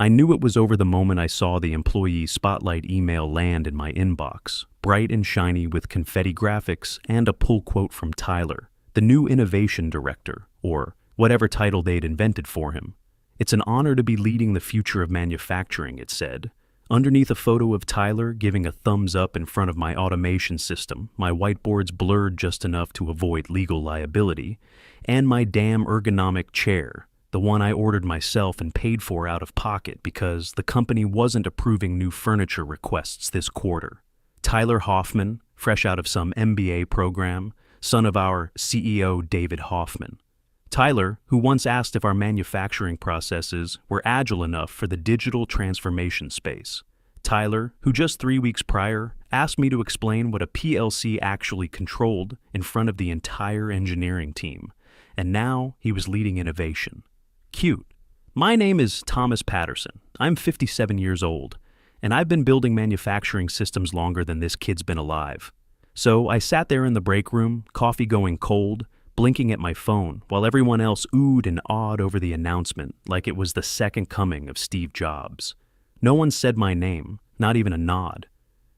I knew it was over the moment I saw the employee spotlight email land in my inbox, bright and shiny with confetti graphics and a pull quote from Tyler, the new innovation director, or whatever title they'd invented for him. "It's an honor to be leading the future of manufacturing," it said. Underneath a photo of Tyler giving a thumbs up in front of my automation system, my whiteboards blurred just enough to avoid legal liability, and my damn ergonomic chair, the one I ordered myself and paid for out of pocket because the company wasn't approving new furniture requests this quarter. Tyler Hoffman, fresh out of some MBA program, son of our CEO David Hoffman. Tyler, who once asked if our manufacturing processes were agile enough for the digital transformation space. Tyler, who just 3 weeks prior asked me to explain what a PLC actually controlled in front of the entire engineering team, and now he was leading innovation. Cute. My name is Thomas Patterson. I'm 57 years old, and I've been building manufacturing systems longer than this kid's been alive. So I sat there in the break room, coffee going cold, blinking at my phone, while everyone else oohed and awed over the announcement like it was the second coming of Steve Jobs. No one said my name, not even a nod.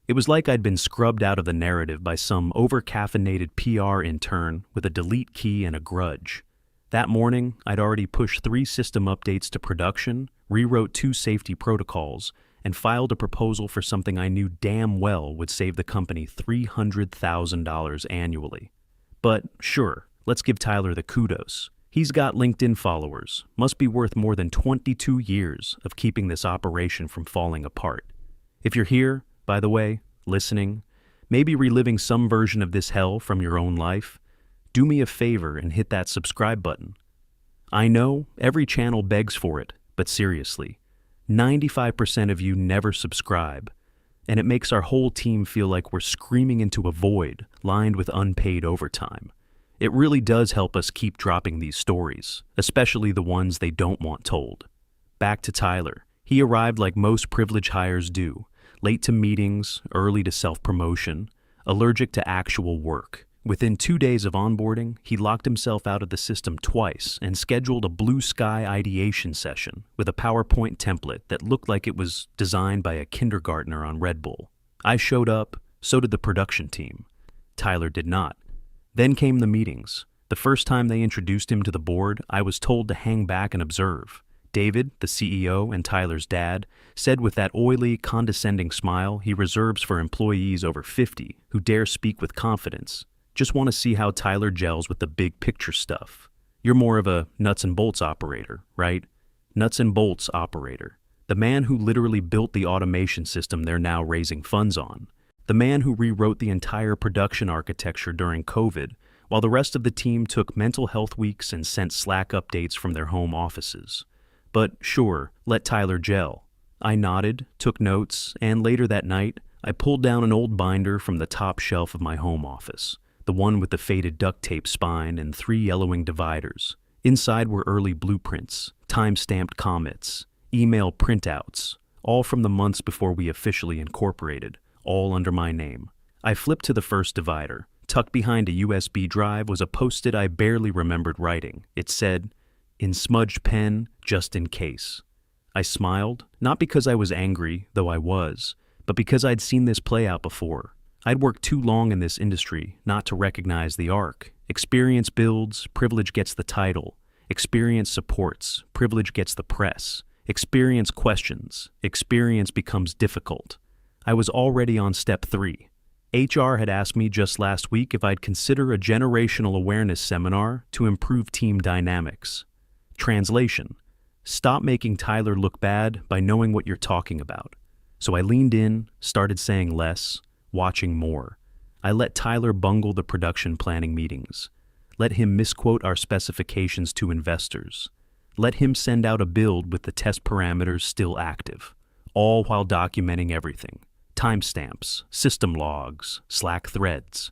It was like I'd been scrubbed out of the narrative by some over-caffeinated PR intern with a delete key and a grudge. That morning, I'd already pushed 3 system updates to production, rewrote 2 safety protocols, and filed a proposal for something I knew damn well would save the company $300,000 annually. But sure, let's give Tyler the kudos. He's got LinkedIn followers, must be worth more than 22 years of keeping this operation from falling apart. If you're here, by the way, listening, maybe reliving some version of this hell from your own life, do me a favor and hit that subscribe button. I know every channel begs for it, but seriously, 95% of you never subscribe, and it makes our whole team feel like we're screaming into a void lined with unpaid overtime. It really does help us keep dropping these stories, especially the ones they don't want told. Back to Tyler. He arrived like most privileged hires do, late to meetings, early to self-promotion, allergic to actual work. Within 2 days of onboarding, he locked himself out of the system twice and scheduled a blue sky ideation session with a PowerPoint template that looked like it was designed by a kindergartner on Red Bull. I showed up, so did the production team. Tyler did not. Then came the meetings. The first time they introduced him to the board, I was told to hang back and observe. David, the CEO and Tyler's dad, said with that oily, condescending smile he reserves for employees over 50 who dare speak with confidence, "Just want to see how Tyler gels with the big picture stuff. You're more of a nuts and bolts operator, right? Nuts and bolts operator. The man who literally built the automation system they're now raising funds on. The man who rewrote the entire production architecture during COVID, while the rest of the team took mental health weeks and sent Slack updates from their home offices. But sure, let Tyler gel." I nodded, took notes, and later that night, I pulled down an old binder from the top shelf of my home office. The one with the faded duct tape spine and 3 yellowing dividers. Inside were early blueprints, time-stamped commits, email printouts, all from the months before we officially incorporated, all under my name. I flipped to the first divider. Tucked behind a USB drive was a post-it I barely remembered writing. It said, "In smudged pen, just in case." I smiled, not because I was angry, though I was, but because I'd seen this play out before. I'd worked too long in this industry not to recognize the arc. Experience builds, privilege gets the title. Experience supports, privilege gets the press. Experience questions, experience becomes difficult. I was already on step 3. HR had asked me just last week if I'd consider a generational awareness seminar to improve team dynamics. Translation: stop making Tyler look bad by knowing what you're talking about. So I leaned in, started saying less, watching more. I let Tyler bungle the production planning meetings. Let him misquote our specifications to investors. Let him send out a build with the test parameters still active, all while documenting everything. Timestamps, system logs, Slack threads.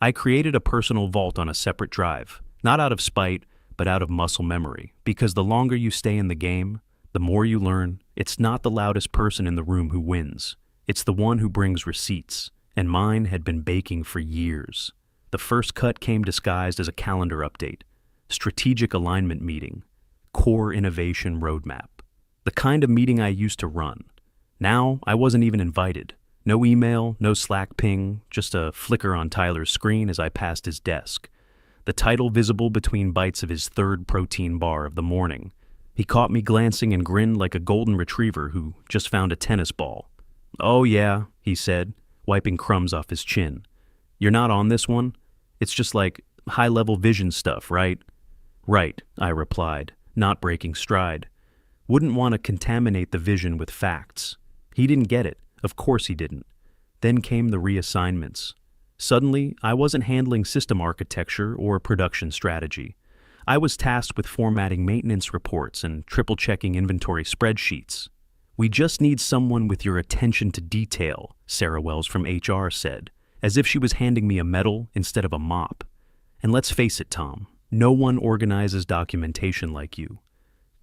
I created a personal vault on a separate drive, not out of spite, but out of muscle memory, because the longer you stay in the game, the more you learn. It's not the loudest person in the room who wins. It's the one who brings receipts, and mine had been baking for years. The first cut came disguised as a calendar update, strategic alignment meeting, core innovation roadmap. The kind of meeting I used to run. Now, I wasn't even invited. No email, no Slack ping, just a flicker on Tyler's screen as I passed his desk. The title visible between bites of his third protein bar of the morning. He caught me glancing and grinned like a golden retriever who just found a tennis ball. "Oh yeah," he said, wiping crumbs off his chin. "You're not on this one? It's just like high-level vision stuff, right?" "Right," I replied, not breaking stride. Wouldn't want to contaminate the vision with facts. He didn't get it. Of course he didn't. Then came the reassignments. Suddenly, I wasn't handling system architecture or production strategy. I was tasked with formatting maintenance reports and triple-checking inventory spreadsheets. "We just need someone with your attention to detail," Sarah Wells from HR said, as if she was handing me a medal instead of a mop. "And let's face it, Tom, no one organizes documentation like you."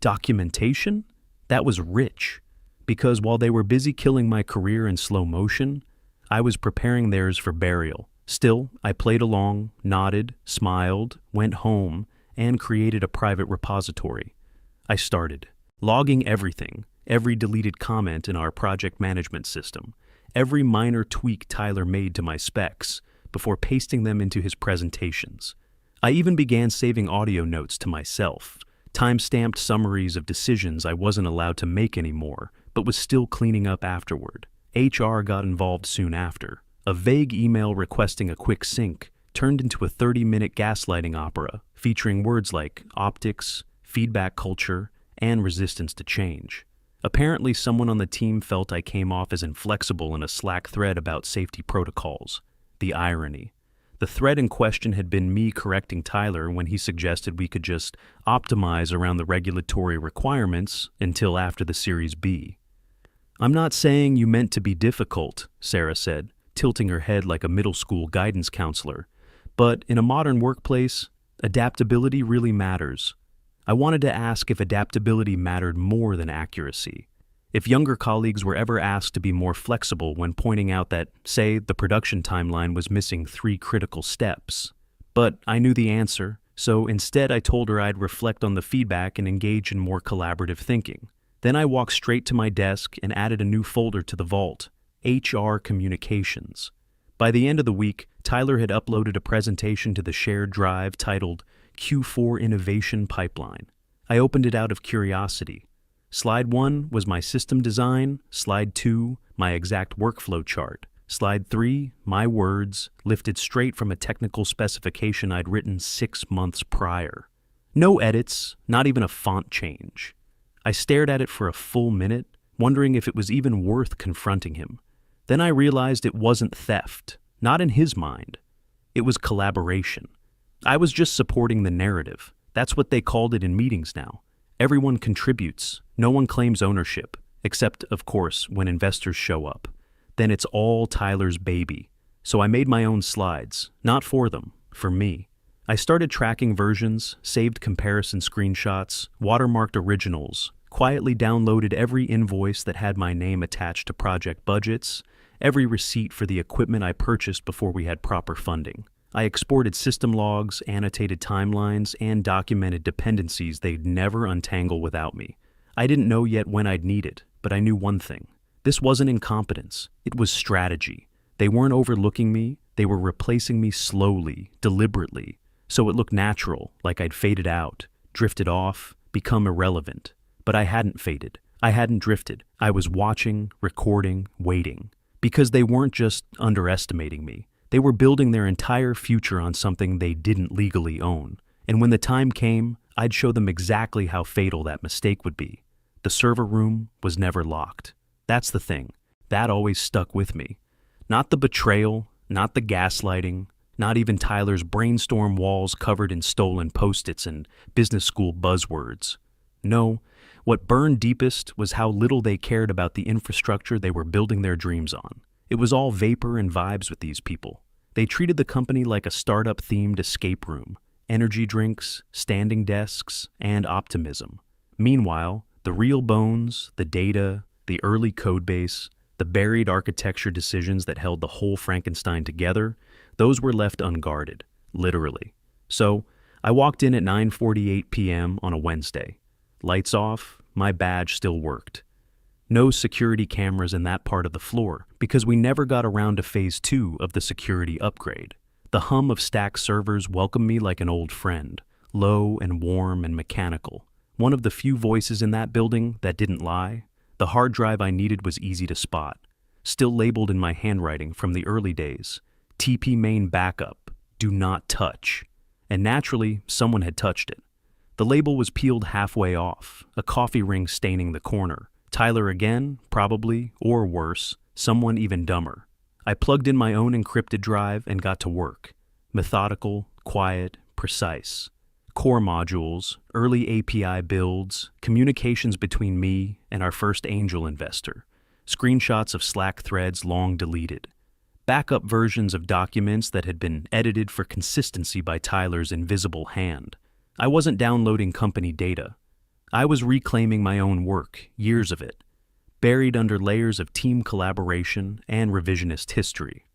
Documentation? That was rich, because while they were busy killing my career in slow motion, I was preparing theirs for burial. Still, I played along, nodded, smiled, went home, and created a private repository. I started logging everything, every deleted comment in our project management system, every minor tweak Tyler made to my specs, before pasting them into his presentations. I even began saving audio notes to myself, time-stamped summaries of decisions I wasn't allowed to make anymore, but was still cleaning up afterward. HR got involved soon after. A vague email requesting a quick sync turned into a 30-minute gaslighting opera featuring words like optics, feedback culture, and resistance to change. Apparently, someone on the team felt I came off as inflexible in a Slack thread about safety protocols. The irony. The thread in question had been me correcting Tyler when he suggested we could just optimize around the regulatory requirements until after the Series B. "I'm not saying you meant to be difficult," Sarah said, tilting her head like a middle school guidance counselor. "But in a modern workplace, adaptability really matters." I wanted to ask if adaptability mattered more than accuracy. If younger colleagues were ever asked to be more flexible when pointing out that, say, the production timeline was missing 3 critical steps. But I knew the answer, so instead I told her I'd reflect on the feedback and engage in more collaborative thinking. Then I walked straight to my desk and added a new folder to the vault, HR Communications. By the end of the week, Tyler had uploaded a presentation to the shared drive titled Q4 Innovation Pipeline. I opened it out of curiosity. Slide 1 was my system design, Slide 2, my exact workflow chart, Slide 3, my words, lifted straight from a technical specification I'd written 6 months prior. No edits, not even a font change. I stared at it for a full minute, wondering if it was even worth confronting him. Then I realized it wasn't theft, not in his mind. It was collaboration. I was just supporting the narrative. That's what they called it in meetings now. Everyone contributes. No one claims ownership, except, of course, when investors show up. Then it's all Tyler's baby. So I made my own slides, not for them, for me. I started tracking versions, saved comparison screenshots, watermarked originals, quietly downloaded every invoice that had my name attached to project budgets, every receipt for the equipment I purchased before we had proper funding. I exported system logs, annotated timelines, and documented dependencies they'd never untangle without me. I didn't know yet when I'd need it, but I knew one thing. This wasn't incompetence. It was strategy. They weren't overlooking me. They were replacing me slowly, deliberately, so it looked natural, like I'd faded out, drifted off, become irrelevant. But I hadn't faded. I hadn't drifted. I was watching, recording, waiting. Because they weren't just underestimating me. They were building their entire future on something they didn't legally own. And when the time came, I'd show them exactly how fatal that mistake would be. The server room was never locked. That's the thing. That always stuck with me. Not the betrayal, not the gaslighting, not even Tyler's brainstorm walls covered in stolen Post-its and business school buzzwords. No, what burned deepest was how little they cared about the infrastructure they were building their dreams on. It was all vapor and vibes with these people. They treated the company like a startup-themed escape room, energy drinks, standing desks, and optimism. Meanwhile, the real bones, the data, the early codebase, the buried architecture decisions that held the whole Frankenstein together, those were left unguarded, literally. So, I walked in at 9:48 p.m. on a Wednesday. Lights off, my badge still worked. No security cameras in that part of the floor because we never got around to phase 2 of the security upgrade. The hum of stacked servers welcomed me like an old friend, low and warm and mechanical. One of the few voices in that building that didn't lie. The hard drive I needed was easy to spot, still labeled in my handwriting from the early days. TP main backup, do not touch. And naturally, someone had touched it. The label was peeled halfway off, a coffee ring staining the corner. Tyler again, probably, or worse, someone even dumber. I plugged in my own encrypted drive and got to work. Methodical, quiet, precise. Core modules, early API builds, communications between me and our first angel investor, screenshots of Slack threads long deleted, backup versions of documents that had been edited for consistency by Tyler's invisible hand. I wasn't downloading company data. I was reclaiming my own work, years of it, buried under layers of team collaboration and revisionist history.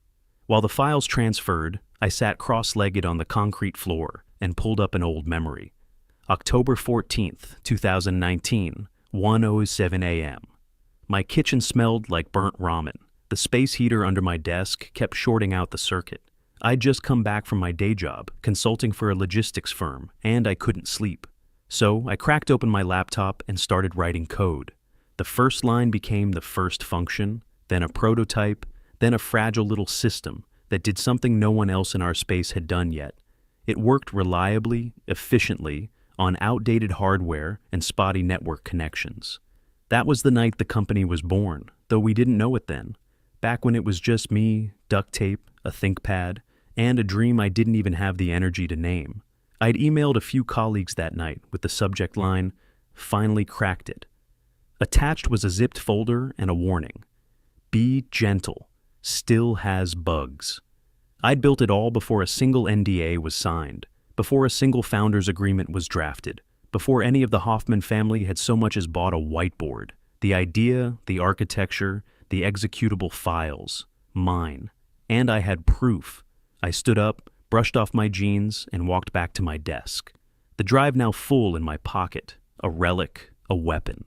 While the files transferred, I sat cross-legged on the concrete floor and pulled up an old memory. October 14th, 2019, 1:07 a.m. My kitchen smelled like burnt ramen. The space heater under my desk kept shorting out the circuit. I'd just come back from my day job, consulting for a logistics firm, and I couldn't sleep. So I cracked open my laptop and started writing code. The first line became the first function, then a prototype, then a fragile little system that did something no one else in our space had done yet. It worked reliably, efficiently, on outdated hardware and spotty network connections. That was the night the company was born, though we didn't know it then. Back when it was just me, duct tape, a ThinkPad, and a dream I didn't even have the energy to name. I'd emailed a few colleagues that night with the subject line, "Finally cracked it." Attached was a zipped folder and a warning. Be gentle, still has bugs. I'd built it all before a single NDA was signed, before a single founder's agreement was drafted, before any of the Hoffman family had so much as bought a whiteboard. The idea, the architecture, the executable files, mine. And I had proof. I stood up, brushed off my jeans, and walked back to my desk. The drive now full in my pocket, a relic, a weapon.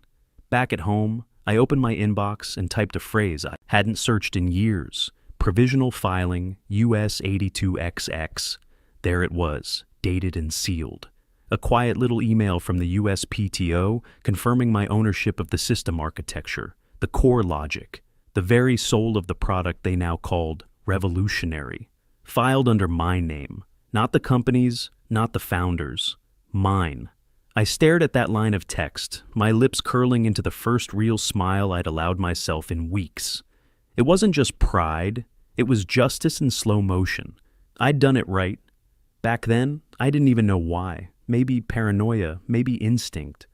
Back at home, I opened my inbox and typed a phrase I hadn't searched in years. Provisional filing, US 82XX. There it was, dated and sealed. A quiet little email from the USPTO confirming my ownership of the system architecture, the core logic, the very soul of the product they now called revolutionary. Filed under my name, not the company's, not the founder's, mine. I stared at that line of text, my lips curling into the first real smile I'd allowed myself in weeks. It wasn't just pride, it was justice in slow motion. I'd done it right. Back then, I didn't even know why. Maybe paranoia, maybe instinct.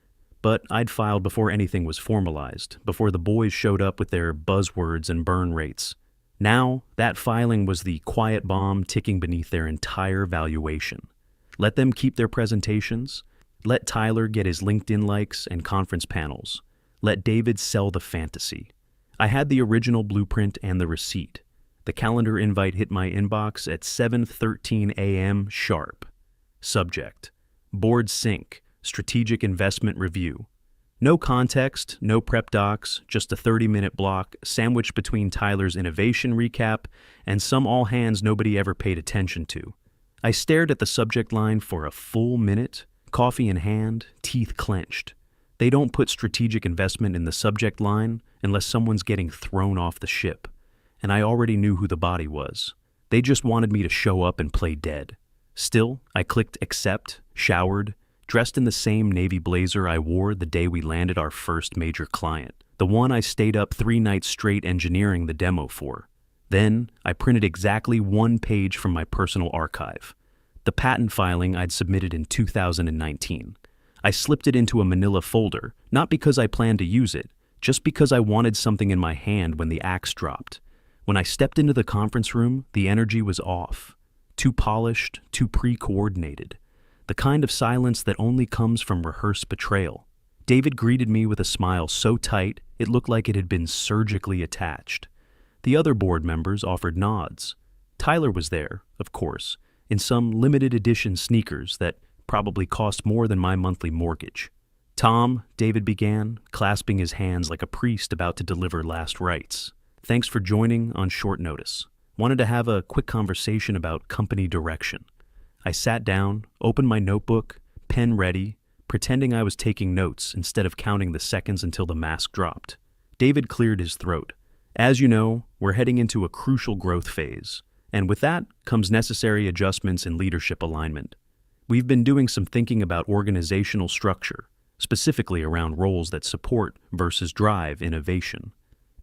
But I'd filed before anything was formalized, before the boys showed up with their buzzwords and burn rates. Now, that filing was the quiet bomb ticking beneath their entire valuation. Let them keep their presentations. Let Tyler get his LinkedIn likes and conference panels. Let David sell the fantasy. I had the original blueprint and the receipt. The calendar invite hit my inbox at 7:13 a.m. sharp. Subject: Board Sync, Strategic Investment Review. No context, no prep docs, just a 30-minute block sandwiched between Tyler's innovation recap and some all-hands nobody ever paid attention to. I stared at the subject line for a full minute, coffee in hand, teeth clenched. They don't put strategic investment in the subject line unless someone's getting thrown off the ship. And I already knew who the body was. They just wanted me to show up and play dead. Still, I clicked accept, showered, dressed in the same navy blazer I wore the day we landed our first major client, the one I stayed up 3 nights straight engineering the demo for. Then, I printed exactly 1 page from my personal archive, the patent filing I'd submitted in 2019. I slipped it into a manila folder, not because I planned to use it, just because I wanted something in my hand when the axe dropped. When I stepped into the conference room, the energy was off. Too polished, too pre-coordinated. The kind of silence that only comes from rehearsed betrayal. David greeted me with a smile so tight it looked like it had been surgically attached. The other board members offered nods. Tyler was there, of course, in some limited edition sneakers that probably cost more than my monthly mortgage. Tom, David began, clasping his hands like a priest about to deliver last rites. Thanks for joining on short notice. Wanted to have a quick conversation about company direction. I sat down, opened my notebook, pen ready, pretending I was taking notes instead of counting the seconds until the mask dropped. David cleared his throat. As you know, we're heading into a crucial growth phase, and with that comes necessary adjustments in leadership alignment. We've been doing some thinking about organizational structure, specifically around roles that support versus drive innovation.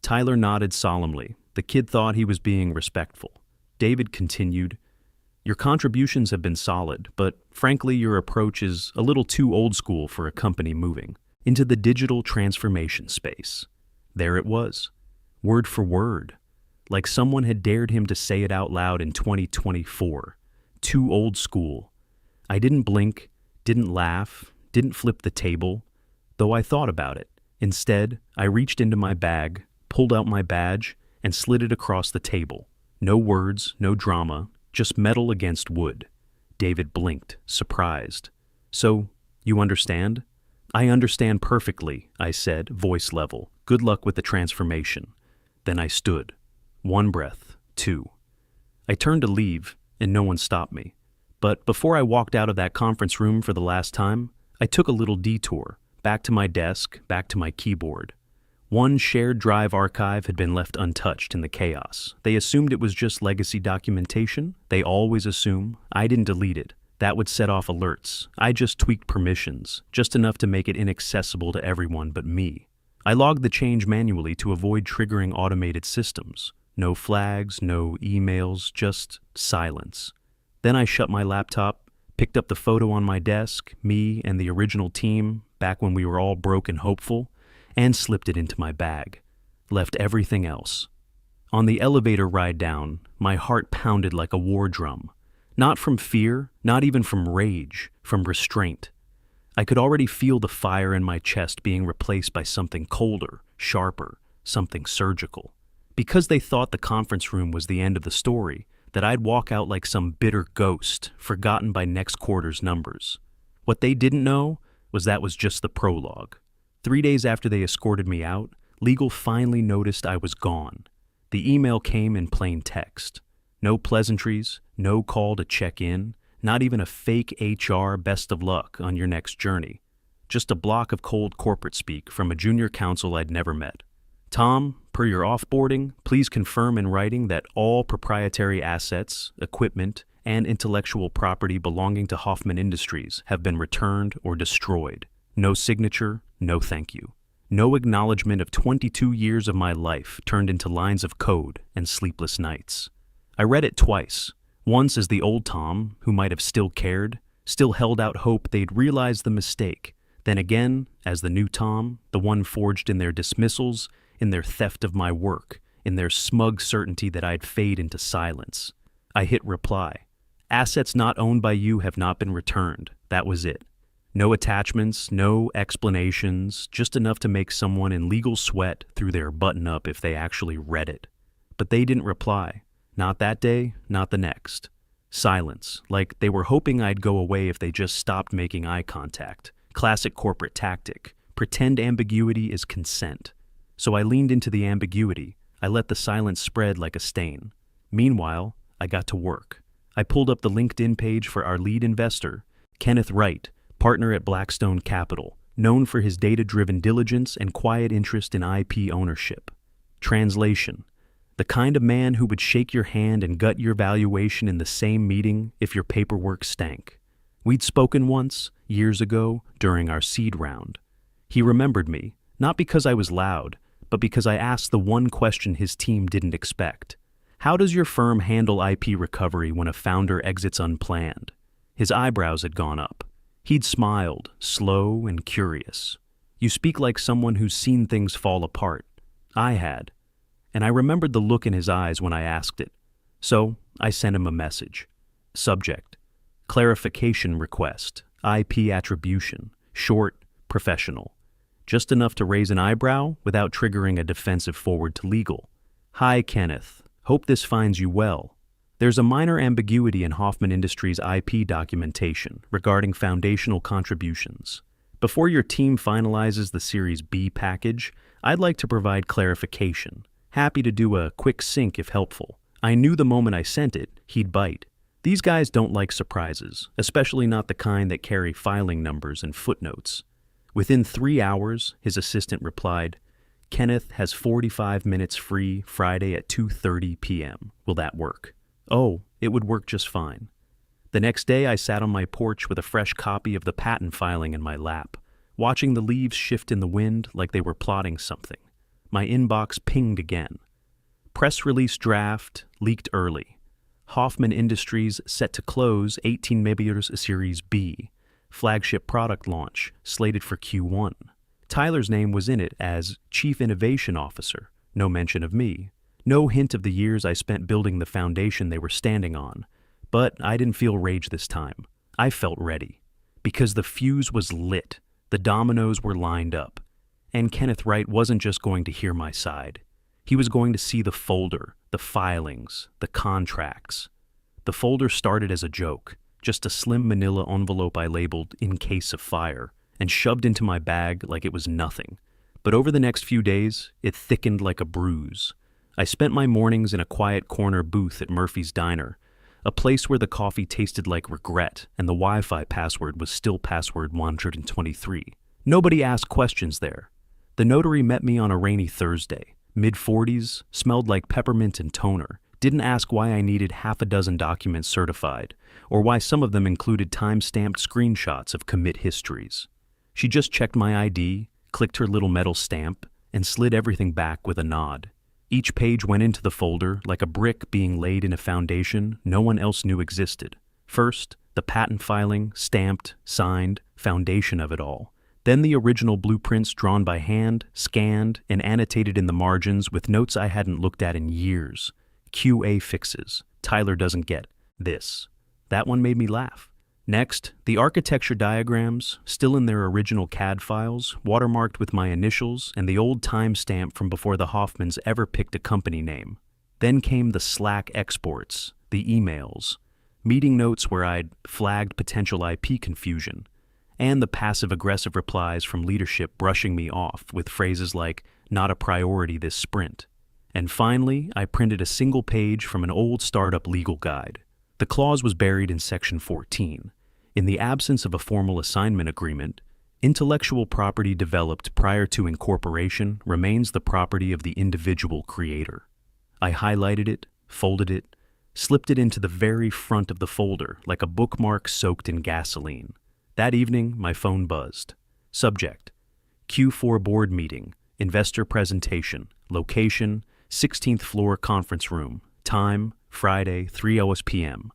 Tyler nodded solemnly. The kid thought he was being respectful. David continued, "Your contributions have been solid, but frankly your approach is a little too old school for a company moving into the digital transformation space." There it was, word for word, like someone had dared him to say it out loud in 2024. Too old school. I didn't blink, didn't laugh, didn't flip the table, though I thought about it. Instead, I reached into my bag, pulled out my badge, and slid it across the table. No words, no drama, just metal against wood. David blinked, surprised. "So, you understand?" "I understand perfectly," I said, voice level. "Good luck with the transformation." Then I stood. One breath, two. I turned to leave, and no one stopped me. But before I walked out of that conference room for the last time, I took a little detour, back to my desk, back to my keyboard. One shared drive archive had been left untouched in the chaos. They assumed it was just legacy documentation. They always assume. I didn't delete it. That would set off alerts. I just tweaked permissions, just enough to make it inaccessible to everyone but me. I logged the change manually to avoid triggering automated systems. No flags, no emails, just silence. Then I shut my laptop, picked up the photo on my desk, me and the original team, back when we were all broke and hopeful, and slipped it into my bag. Left everything else. On the elevator ride down, my heart pounded like a war drum. Not from fear, not even from rage, from restraint. I could already feel the fire in my chest being replaced by something colder, sharper, something surgical. Because they thought the conference room was the end of the story, that I'd walk out like some bitter ghost, forgotten by next quarter's numbers. What they didn't know was that was just the prologue. 3 days after they escorted me out, legal finally noticed I was gone. The email came in plain text. No pleasantries, no call to check in, not even a fake HR best of luck on your next journey. Just a block of cold corporate speak from a junior counsel I'd never met. "Tom, per your offboarding, please confirm in writing that all proprietary assets, equipment, and intellectual property belonging to Hoffman Industries have been returned or destroyed. No signature, no thank you. No acknowledgement of 22 years of my life turned into lines of code and sleepless nights." I read it twice. Once as the old Tom, who might have still cared, still held out hope they'd realize the mistake. Then again, as the new Tom, the one forged in their dismissals, in their theft of my work, in their smug certainty that I'd fade into silence. I hit reply. "Assets not owned by you have not been returned." That was it. No attachments, no explanations, just enough to make someone in legal sweat through their button-up if they actually read it. But they didn't reply. Not that day, not the next. Silence, like they were hoping I'd go away if they just stopped making eye contact. Classic corporate tactic. Pretend ambiguity is consent. So I leaned into the ambiguity. I let the silence spread like a stain. Meanwhile, I got to work. I pulled up the LinkedIn page for our lead investor, Kenneth Wright, partner at Blackstone Capital, known for his data-driven diligence and quiet interest in IP ownership. Translation: the kind of man who would shake your hand and gut your valuation in the same meeting if your paperwork stank. We'd spoken once, years ago, during our seed round. He remembered me, not because I was loud, but because I asked the one question his team didn't expect. How does your firm handle IP recovery when a founder exits unplanned? His eyebrows had gone up. He'd smiled, slow and curious. You speak like someone who's seen things fall apart. I had. And I remembered the look in his eyes when I asked it. So I sent him a message. Subject: clarification request, IP attribution, short, professional. Just enough to raise an eyebrow without triggering a defensive forward to legal. Hi, Kenneth. Hope this finds you well. There's a minor ambiguity in Hoffman Industries' IP documentation regarding foundational contributions. Before your team finalizes the Series B package, I'd like to provide clarification. Happy to do a quick sync if helpful. I knew the moment I sent it, he'd bite. These guys don't like surprises, especially not the kind that carry filing numbers and footnotes. Within 3 hours, his assistant replied, "Kenneth has 45 minutes free Friday at 2:30 p.m. Will that work?" Oh, it would work just fine. The next day, I sat on my porch with a fresh copy of the patent filing in my lap, watching the leaves shift in the wind like they were plotting something. My inbox pinged again. Press release draft leaked early. Hoffman Industries set to close 18 millimeters Series B. Flagship product launch slated for Q1. Tyler's name was in it as Chief Innovation Officer. No mention of me. No hint of the years I spent building the foundation they were standing on. But I didn't feel rage this time. I felt ready. Because the fuse was lit. The dominoes were lined up. And Kenneth Wright wasn't just going to hear my side. He was going to see the folder, the filings, the contracts. The folder started as a joke, just a slim manila envelope I labeled "in case of fire," and shoved into my bag like it was nothing. But over the next few days, it thickened like a bruise. I spent my mornings in a quiet corner booth at Murphy's Diner, a place where the coffee tasted like regret and the Wi-Fi password was still password 123. Nobody asked questions there. The notary met me on a rainy Thursday, mid-40s, smelled like peppermint and toner, didn't ask why I needed half a dozen documents certified, or why some of them included time-stamped screenshots of commit histories. She just checked my ID, clicked her little metal stamp, and slid everything back with a nod. Each page went into the folder like a brick being laid in a foundation no one else knew existed. First, the patent filing, stamped, signed, foundation of it all. Then the original blueprints drawn by hand, scanned, and annotated in the margins with notes I hadn't looked at in years. QA fixes. Tyler doesn't get this. That one made me laugh. Next, the architecture diagrams, still in their original CAD files, watermarked with my initials and the old timestamp from before the Hoffmans ever picked a company name. Then came the Slack exports, the emails, meeting notes where I'd flagged potential IP confusion, and the passive-aggressive replies from leadership brushing me off with phrases like, "not a priority this sprint." And finally, I printed a single page from an old startup legal guide. The clause was buried in Section 14. In the absence of a formal assignment agreement, intellectual property developed prior to incorporation remains the property of the individual creator. I highlighted it, folded it, slipped it into the very front of the folder like a bookmark soaked in gasoline. That evening, my phone buzzed. Subject: Q4 board meeting, investor presentation, location, 16th floor conference room, time, Friday, 3:00 p.m.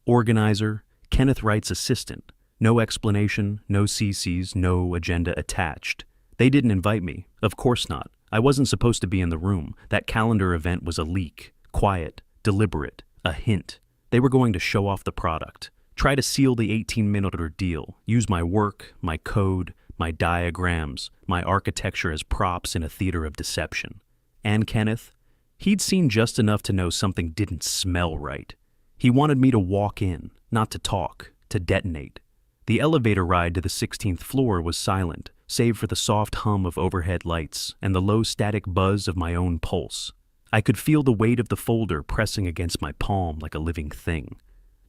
Organizer, Kenneth Wright's assistant. No explanation, no CCs, no agenda attached. They didn't invite me. Of course not. I wasn't supposed to be in the room. That calendar event was a leak. Quiet, deliberate, a hint. They were going to show off the product. Try to seal the 18-minute deal. Use my work, my code, my diagrams, my architecture as props in a theater of deception. And Kenneth? He'd seen just enough to know something didn't smell right. He wanted me to walk in, not to talk, to detonate. The elevator ride to the 16th floor was silent, save for the soft hum of overhead lights and the low static buzz of my own pulse. I could feel the weight of the folder pressing against my palm like a living thing.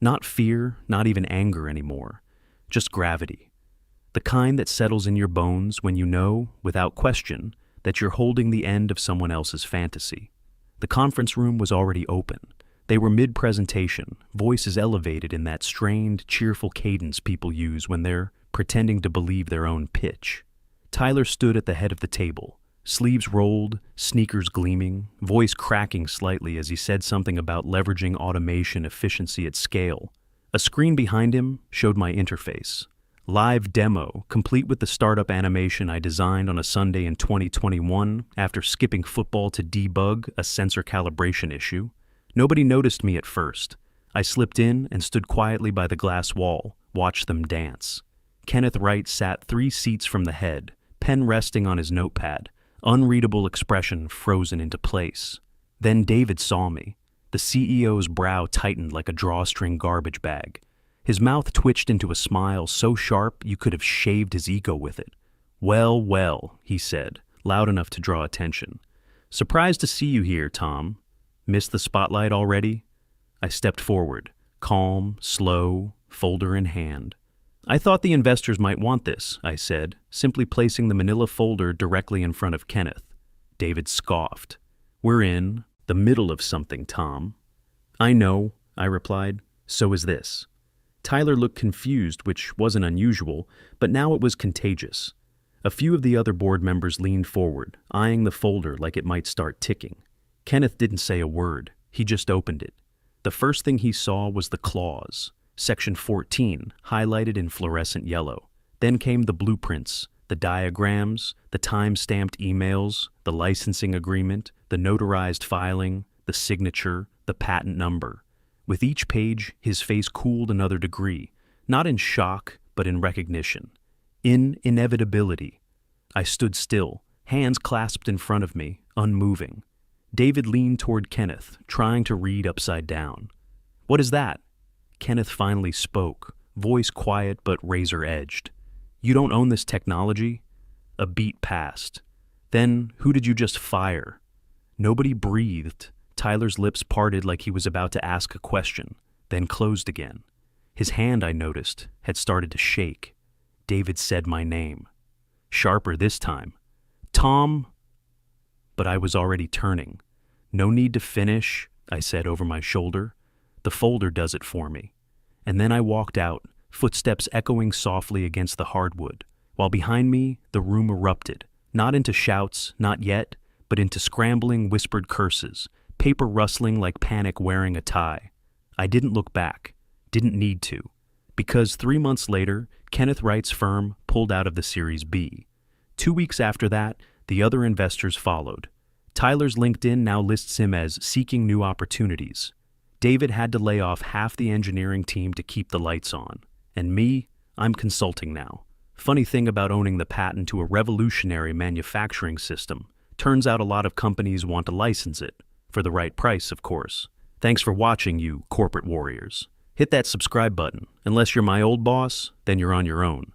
Not fear, not even anger anymore. Just gravity. The kind that settles in your bones when you know, without question, that you're holding the end of someone else's fantasy. The conference room was already open. They were mid-presentation, voices elevated in that strained, cheerful cadence people use when they're pretending to believe their own pitch. Tyler stood at the head of the table, sleeves rolled, sneakers gleaming, voice cracking slightly as he said something about leveraging automation efficiency at scale. A screen behind him showed my interface. Live demo, complete with the startup animation I designed on a Sunday in 2021 after skipping football to debug a sensor calibration issue. Nobody noticed me at first. I slipped in and stood quietly by the glass wall, watched them dance. Kenneth Wright sat 3 seats from the head, pen resting on his notepad, unreadable expression frozen into place. Then David saw me. The CEO's brow tightened like a drawstring garbage bag. His mouth twitched into a smile so sharp you could have shaved his ego with it. "Well, well," he said, loud enough to draw attention. "Surprised to see you here, Tom. Missed the spotlight already?" I stepped forward, calm, slow, folder in hand. "I thought the investors might want this," I said, simply placing the manila folder directly in front of Kenneth. David scoffed. "We're in the middle of something, Tom." "I know," I replied. "So is this." Tyler looked confused, which wasn't unusual, but now it was contagious. A few of the other board members leaned forward, eyeing the folder like it might start ticking. Kenneth didn't say a word. He just opened it. The first thing he saw was the clause, Section 14, highlighted in fluorescent yellow. Then came the blueprints, the diagrams, the time-stamped emails, the licensing agreement, the notarized filing, the signature, the patent number. With each page, his face cooled another degree, not in shock, but in recognition. In inevitability. I stood still, hands clasped in front of me, unmoving. David leaned toward Kenneth, trying to read upside down. "What is that?" Kenneth finally spoke, voice quiet but razor-edged. "You don't own this technology?" A beat passed. "Then who did you just fire?" Nobody breathed. Tyler's lips parted like he was about to ask a question, then closed again. His hand, I noticed, had started to shake. David said my name. Sharper this time. "Tom!" But I was already turning. "No need to finish," I said over my shoulder. "The folder does it for me." And then I walked out, footsteps echoing softly against the hardwood, while behind me the room erupted, not into shouts, not yet, but into scrambling, whispered curses, paper rustling like panic wearing a tie. I didn't look back, didn't need to, because 3 months later, Kenneth Wright's firm pulled out of the Series B. 2 weeks after that, the other investors followed. Tyler's LinkedIn now lists him as seeking new opportunities. David had to lay off half the engineering team to keep the lights on. And me, I'm consulting now. Funny thing about owning the patent to a revolutionary manufacturing system, turns out a lot of companies want to license it. For the right price, of course. Thanks for watching, you corporate warriors. Hit that subscribe button. Unless you're my old boss, then you're on your own.